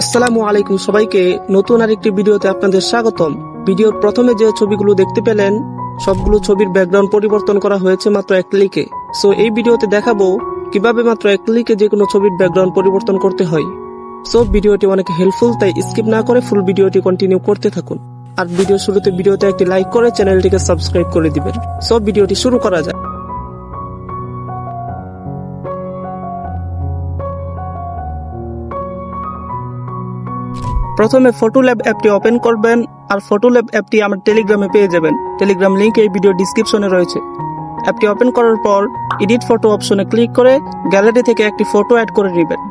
আসসালামু আলাইকুম সবাইকে নতুন আরেকটি ভিডিওতে আপনাদের স্বাগতম। ভিডিওর প্রথমে যে ছবিগুলো দেখতে পেলেন সবগুলো ছবির ব্যাকগ্রাউন্ড পরিবর্তন করা হয়েছে মাত্র এক ক্লিকে। সো এই ভিডিওতে দেখাবো কিভাবে মাত্র এক ক্লিকে যে কোনো ছবির ব্যাকগ্রাউন্ড পরিবর্তন করতে হয়। সো ভিডিওটি অনেক হেল্পফুল, তাই স্কিপ না করে ফুল ভিডিওটি কন্টিনিউ করতে থাকুন। আর ভিডিও শুরুতে ভিডিওতে একটি লাইক করে চ্যানেলটিকে সাবস্ক্রাইব করে দিবেন। সো ভিডিওটি শুরু করা যাক। প্রথমে ফটোল্যাব অ্যাপটি ওপেন করবেন, আর ফটোল্যাব অ্যাপটি আমার টেলিগ্রামে পেয়ে যাবেন। টেলিগ্রাম লিংক এই ভিডিও ডিসক্রিপশনে রয়েছে। অ্যাপটি ওপেন করার পর এডিট ফটো অপশনে ক্লিক করে গ্যালারি থেকে একটি ফটো অ্যাড করে নেবেন।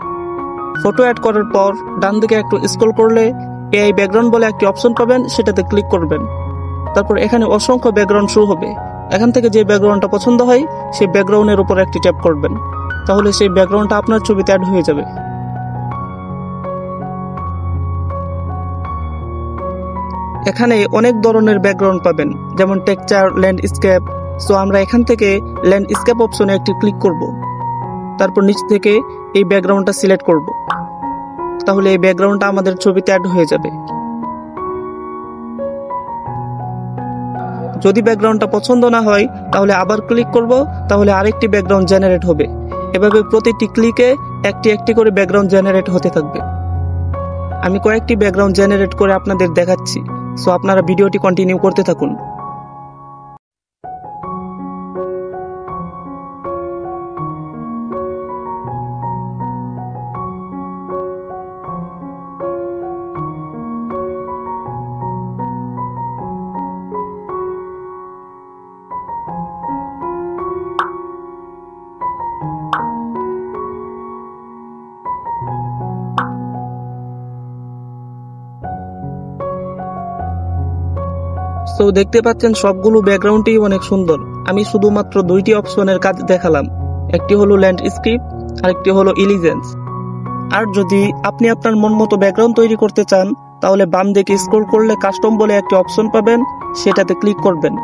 ফটো অ্যাড করার পর ডান দিকে একটু স্ক্রল করলে এআই ব্যাকগ্রাউন্ড বলে একটি অপশন পাবেন, সেটাতে ক্লিক করবেন। তারপর এখানে অসংখ্য ব্যাকগ্রাউন্ড শো হবে। এখান থেকে যে ব্যাকগ্রাউন্ডটা পছন্দ হয় সেই ব্যাকগ্রাউন্ডের উপর একটি ট্যাপ করবেন, তাহলে সেই ব্যাকগ্রাউন্ডটা আপনার ছবিতে অ্যাড হয়ে যাবে। এখানে অনেক ধরনের ব্যাকগ্রাউন্ড পাবেন, যেমন টেক্সচার, ল্যান্ডস্কেপ। সো আমরা এখান থেকে ল্যান্ডস্কেপ অপশনে একটি ক্লিক করব। তারপর নিচ থেকে এই ব্যাকগ্রাউন্ডটা সিলেক্ট করব, তাহলে এই ব্যাকগ্রাউন্ডটা আমাদের ছবিতে অ্যাড হয়ে যাবে। যদি ব্যাকগ্রাউন্ডটা পছন্দ না হয় তাহলে আবার ক্লিক করব, তাহলে আরেকটি ব্যাকগ্রাউন্ড জেনারেট হবে। এভাবে প্রতিটি ক্লিকে একটি একটি করে ব্যাকগ্রাউন্ড জেনারেট হতে থাকবে। আমি কয়েকটি ব্যাকগ্রাউন্ড জেনারেট করে আপনাদের দেখাচ্ছি, সো আপনারা ভিডিওটি কন্টিনিউ করতে থাকুন। তো দেখতে পাচ্ছেন সবগুলো ব্যাকগ্রাউন্ডই অনেক সুন্দর। আমি শুধুমাত্র দুইটি অপশনের কাজ দেখালাম, একটি হলো ল্যান্ডস্কেপ আর একটি হলো ইলিজেন্স। আর যদি আপনি আপনার মন মতো ব্যাকগ্রাউন্ড তৈরি করতে চান তাহলে বাম দিকে স্ক্রল করলে কাস্টম বলে একটি অপশন পাবেন, সেটাতে ক্লিক করবেন।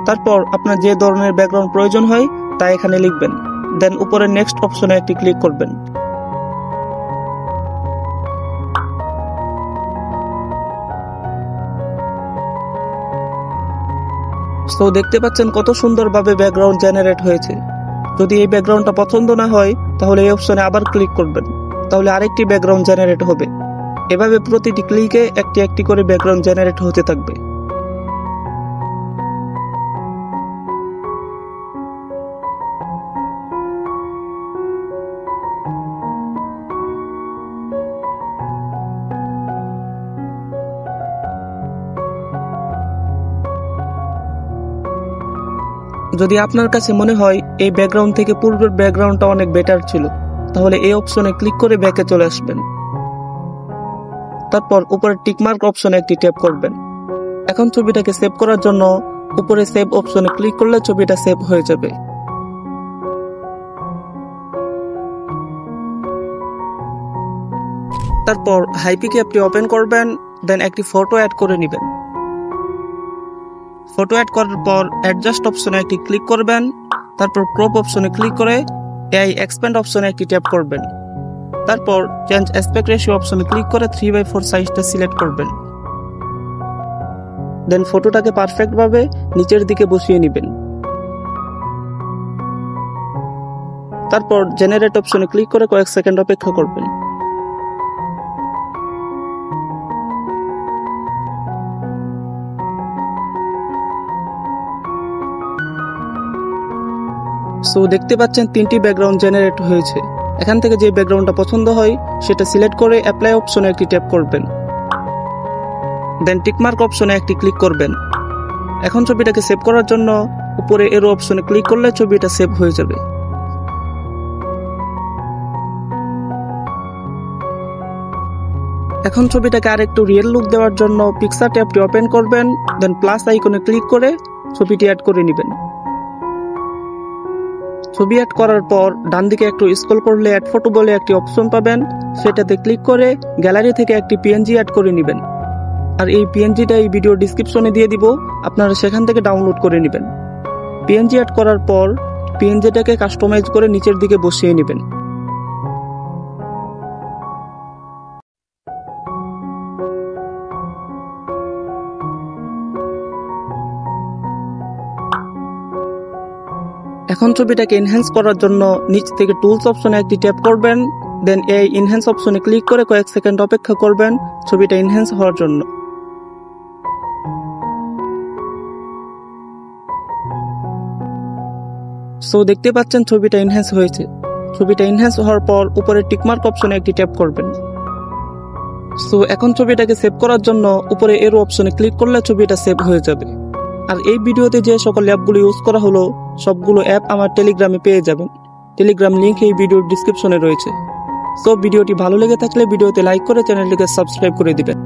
তারপর আপনার যে ধরনের ব্যাকগ্রাউন্ড প্রয়োজন হয় তা এখানে লিখবেন, দেন উপরে নেক্সট অপশনে একটি ক্লিক করবেন। তো দেখতে পাচ্ছেন কত সুন্দরভাবে ব্যাকগ্রাউন্ড জেনারেট হয়েছে। যদি এই ব্যাকগ্রাউন্ডটা পছন্দ না হয় তাহলে এই অপশনে আবার ক্লিক করবেন, তাহলে আরেকটি ব্যাকগ্রাউন্ড জেনারেট হবে। এভাবে প্রতিটি ক্লিকে একটি একটি করে ব্যাকগ্রাউন্ড জেনারেট হতে থাকবে। যদি আপনার কাছে মনে হয় এই ব্যাকগ্রাউন্ড থেকে পূর্বের ব্যাকগ্রাউন্ডটা অনেক বেটার ছিল, তাহলে এই অপশনে ক্লিক করে ব্যাকে চলে আসবেন। তারপর উপরে টিকমার্ক অপশনে একটি ট্যাপ করবেন। এখন ছবিটাকে সেভ করার জন্য উপরে সেভ অপশনে ক্লিক করলে ছবিটা সেভ হয়ে যাবে। তারপর হাইপিক অ্যাপটি ওপেন করবেন, দেন একটি ফটো অ্যাড করে নেবেন। ফটো অ্যাড করার পর অ্যাডজাস্ট অপশনে একটি ক্লিক করবেন, তারপর ক্রপ অপশনে ক্লিক করে এআই এক্সপ্যান্ড অপশনে একটি ট্যাপ করবেন। তারপর চেঞ্জ অ্যাসপেক্ট রেশিও অপশনে ক্লিক করে 3/4 সাইজটা সিলেক্ট করবেন। দেন ফটোটাকে পারফেক্ট ভাবে নিচের দিকে বসিয়ে নেবেন। তারপর জেনারেট অপশনে ক্লিক করে কয়েক সেকেন্ড অপেক্ষা করবেন। সো দেখতে পাচ্ছেন তিনটি ব্যাকগ্রাউন্ড জেনারেট হয়েছে। এখান থেকে যে ব্যাকগ্রাউন্ডটা পছন্দ হয় সেটা সিলেক্ট করে অ্যাপ্লাই অপশনে একটি ট্যাপ করবেন, দেন টিকমার্ক অপশনে একটি ক্লিক করবেন। এখন ছবিটাকে সেভ করার জন্য উপরে এরো অপশনে ক্লিক করলে ছবিটা সেভ হয়ে যাবে। এখন ছবিটাকে আরেকটু রিয়েল লুক দেওয়ার জন্য পিকচার ট্যাবটি ওপেন করবেন, দেন প্লাস আইকনে ক্লিক করে ছবিটি অ্যাড করে নেবেন। ছবি অ্যাড করার পর ডান দিকে একটু স্ক্রল করলে অ্যাড ফটো বলে একটি অপশন পাবেন, সেটাতে ক্লিক করে গ্যালারি থেকে একটি পিএনজি অ্যাড করে নেবেন। আর এই পিএনজিটা এই ভিডিও ডিসক্রিপশনে দিয়ে দিব, আপনারা সেখান থেকে ডাউনলোড করে নেবেন। পিএনজি অ্যাড করার পর পিএনজিটাকে কাস্টমাইজ করে নিচের দিকে বসিয়ে নেবেন। এখন ছবিটাকে এনহ্যান্স করার জন্য নিচ থেকে টুলস অপশনে একটি ট্যাপ করবেন, দেন এই এনহ্যান্স অপশনে ক্লিক করে কয়েক সেকেন্ড অপেক্ষা করবেন ছবিটা এনহ্যান্স হওয়ার জন্য। সো দেখতে পাচ্ছেন ছবিটা এনহ্যান্স হয়েছে। ছবিটা এনহ্যান্স হওয়ার পর উপরে টিকমার্ক অপশনে একটি ট্যাপ করবেন। সো এখন ছবিটাকে সেভ করার জন্য উপরে এরো অপশনে ক্লিক করলে ছবিটা সেভ হয়ে যাবে। আর এই ভিডিওতে যে সকল অ্যাপগুলো ইউজ করা হলো সবগুলো অ্যাপ আমার টেলিগ্রামে পেয়ে যাবেন। টেলিগ্রাম লিংক এই ভিডিওর ডিসক্রিপশনে রয়েছে। সো ভিডিওটি ভালো লেগে থাকলে ভিডিওতে লাইক করে চ্যানেলটিকে সাবস্ক্রাইব করে দিবেন।